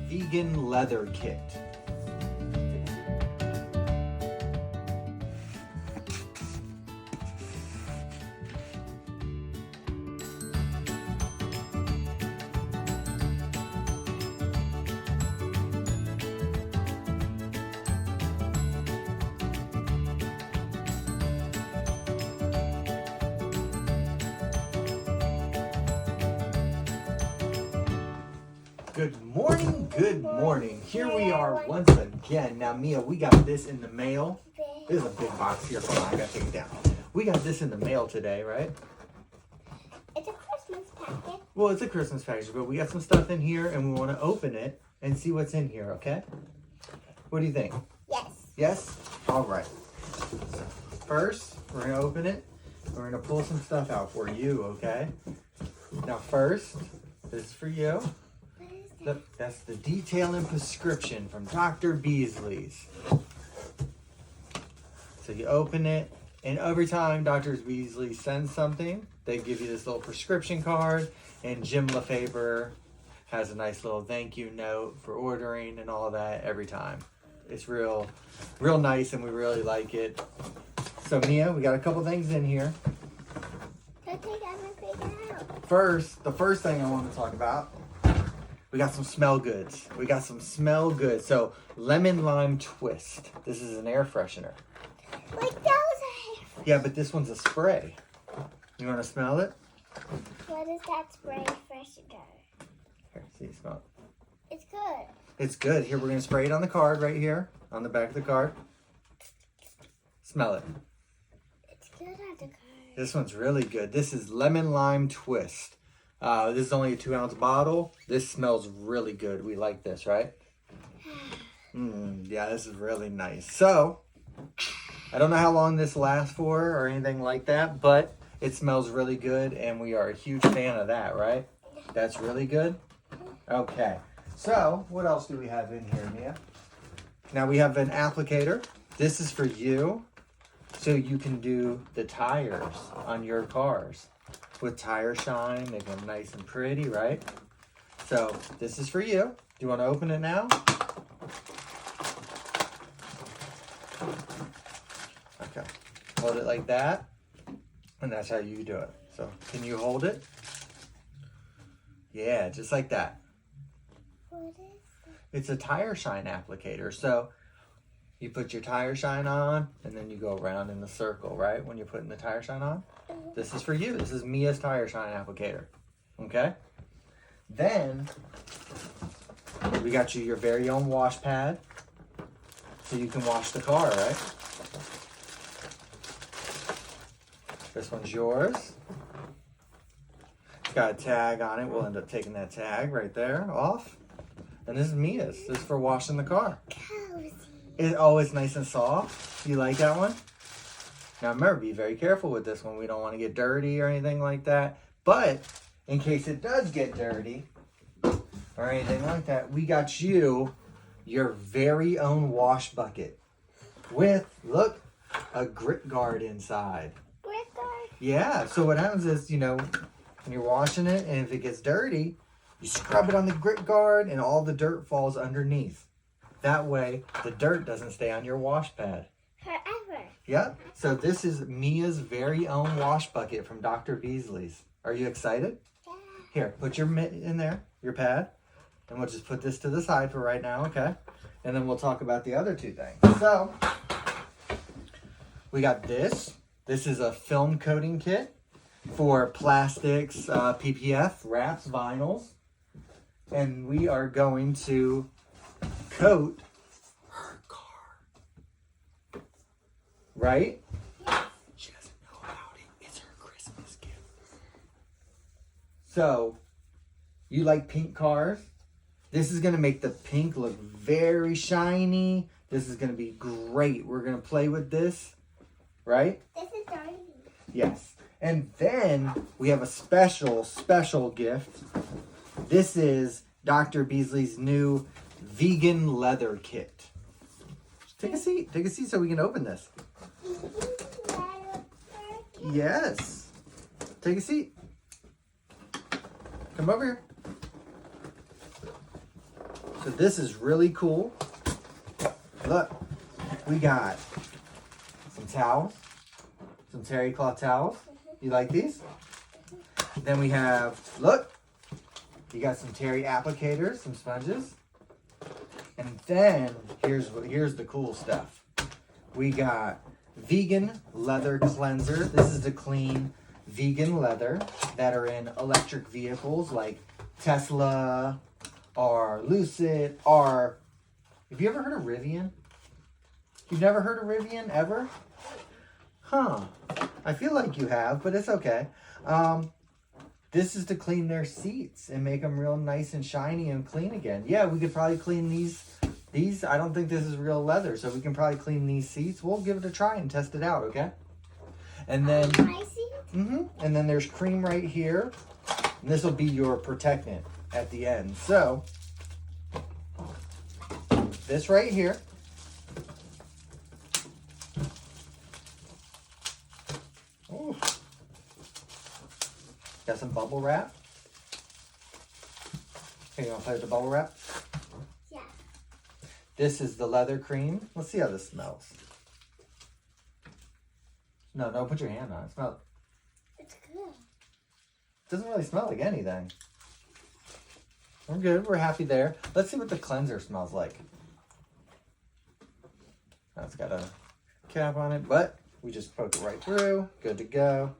vegan leather kit. Good morning, good morning. Here we are once again. Now, Mia, we got this in the mail. This is a big box here. Hold on, I gotta take it down. We got this in the mail today, right? It's a Christmas packet. Well, it's a Christmas package, but we got some stuff in here and we want to open it and see what's in here, okay? What do you think? Yes. Yes? All right. So first, we're going to open it. We're going to pull some stuff out for you, okay? Now, first, this is for you. Look, that's the detail and prescription from Dr. Beasley's. So you open it, and every time Dr. Beasley sends something, they give you this little prescription card, and Jim LaFaber has a nice little thank you note for ordering and all that every time. It's real nice, and we really like it. So Mia, we got a couple things in here. First, the first thing I want to talk about, we got some smell goods. So, lemon lime twist. This is an air freshener. Like those. Yeah, but this one's a spray. You want to smell it? What is that spray freshener? Here, see, smell it. It's good. It's good. Here, we're going to spray it on the card right here, on the back of the card. Smell it. It's good on the card. This one's really good. This is lemon lime twist. This is only a 2-ounce bottle. This smells really good. We like this, right? Yeah, this is really nice. So, I don't know how long this lasts for or anything like that, but it smells really good, and we are a huge fan of that, right? That's really good? Okay. So, what else do we have in here, Mia? Now, we have an applicator. This is for you, so you can do the tires on your cars. With tire shine, make them nice and pretty, right? So this is for you. Do you want to open it now? Okay. Hold it like that. And that's how you do it. So can you hold it? Yeah, just like that. What is that? It's a tire shine applicator. So you put your tire shine on, and then you go around in the circle, right? When you're putting the tire shine on. This is for you. This is Mia's tire shine applicator. Okay? Then, we got you your very own wash pad. So you can wash the car, right? This one's yours. It's got a tag on it. We'll end up taking that tag right there off. And this is Mia's. This is for washing the car. Cozy. It's nice and soft. You like that one? Now remember, be very careful with this one. We don't want to get dirty or anything like that. But in case it does get dirty or anything like that, we got you your very own wash bucket with, look, a grit guard inside. Grit guard? Yeah, so what happens is, when you're washing it and if it gets dirty, you scrub it on the grit guard and all the dirt falls underneath. That way, the dirt doesn't stay on your wash pad. Forever. Yep. So this is Mia's very own wash bucket from Dr. Beasley's. Are you excited? Yeah. Here, put your mitt in there, your pad, and we'll just put this to the side for right now, okay? And then we'll talk about the other two things. So, we got this. This is a film coating kit for plastics, PPF, wraps, vinyls. And we are going to coat her car. Right? Yes. She doesn't know about it. It's her Christmas gift. So, you like pink cars? This is going to make the pink look very shiny. This is going to be great. We're going to play with this. Right? This is dirty. Yes. And then we have a special gift. This is Dr. Beasley's new vegan leather kit. Take a seat so we can open this. Yes. Take a seat. Come over here. So this is really cool. Look, we got some towels, some terry cloth towels. You like these? Then we have, look, you got some terry applicators, some sponges. And then here's the cool stuff. We got vegan leather cleanser. This is to clean vegan leather that are in electric vehicles like Tesla or Lucid or, have you ever heard of Rivian? You've never heard of Rivian ever? Huh. I feel like you have, but it's okay. This is to clean their seats and make them real nice and shiny and clean again. Yeah, we could probably clean these. I don't think this is real leather, so we can probably clean these seats. We'll give it a try and test it out, okay? And then, and then there's cream right here. And this will be your protectant at the end. So, this right here. Ooh. Got some bubble wrap. Here, you want to play with the bubble wrap? Yeah. This is the leather cream. Let's see how this smells. No, don't put your hand on it. Smell it. It's good. Doesn't really smell like anything. We're good. We're happy there. Let's see what the cleanser smells like. Oh, it's got a cap on it, but we just poke it right through. Good to go.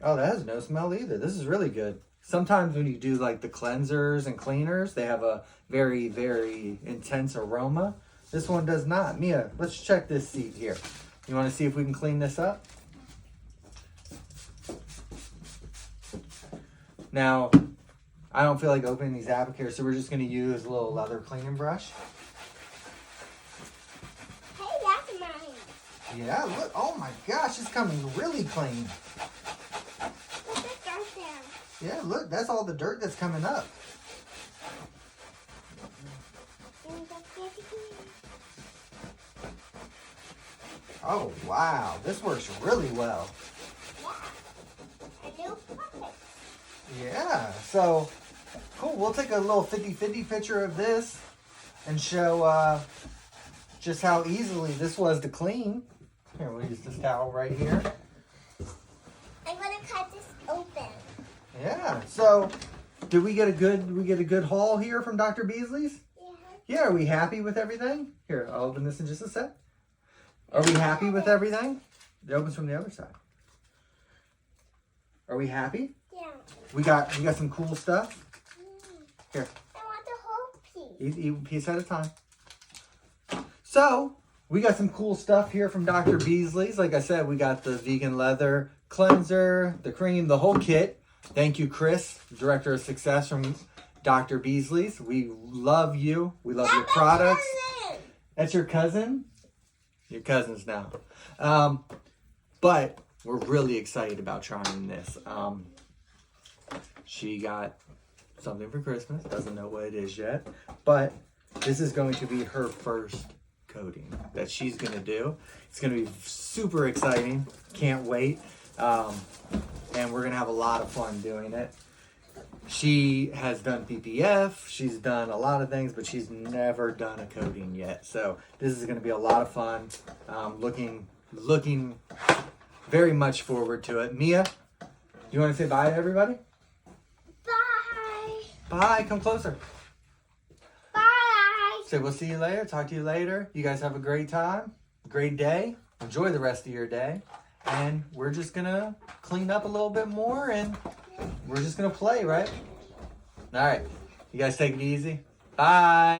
Oh, that has no smell either. This is really good. Sometimes when you do like the cleansers and cleaners, they have a very, very intense aroma. This one does not. Mia, let's check this seat here. You want to see if we can clean this up? Now, I don't feel like opening these applicators, so we're just going to use a little leather cleaning brush. Hey, that's mine. Yeah, look. Oh my gosh, it's coming really clean. Look at that there. Yeah, look, that's all the dirt that's coming up. Oh, wow. This works really well. Yeah. A new puppet. Yeah, so cool. We'll take a little 50-50 picture of this and show just how easily this was to clean. Here, we'll use this towel right here. I'm gonna cut this open. Yeah, so did we get a good haul here from Dr. Beasley's? Yeah. Yeah, are we happy with everything? Here, I'll open this in just a sec. Are we happy with everything? It opens from the other side. Are we happy? Yeah. We got some cool stuff. Here, I want the whole piece. eat a piece at a time. So, we got some cool stuff here from Dr. Beasley's. Like I said, we got the vegan leather cleanser, the cream, the whole kit. Thank you, Chris, Director of Success from Dr. Beasley's. We love you. We love your products. Cousin. That's your cousin? Your cousins now. But we're really excited about trying this. She got something for Christmas. Doesn't know what it is yet. But this is going to be her first coating that she's going to do. It's going to be super exciting. Can't wait. And we're going to have a lot of fun doing it. She has done PPF. She's done a lot of things, but she's never done a coating yet. So this is going to be a lot of fun. Looking very much forward to it. Mia, you want to say bye to everybody? Bye. Bye. Come closer. Bye. Say we'll see you later. Talk to you later. You guys have a great time. Great day. Enjoy the rest of your day. And we're just going to clean up a little bit more and we're just going to play, right? All right. You guys take it easy. Bye.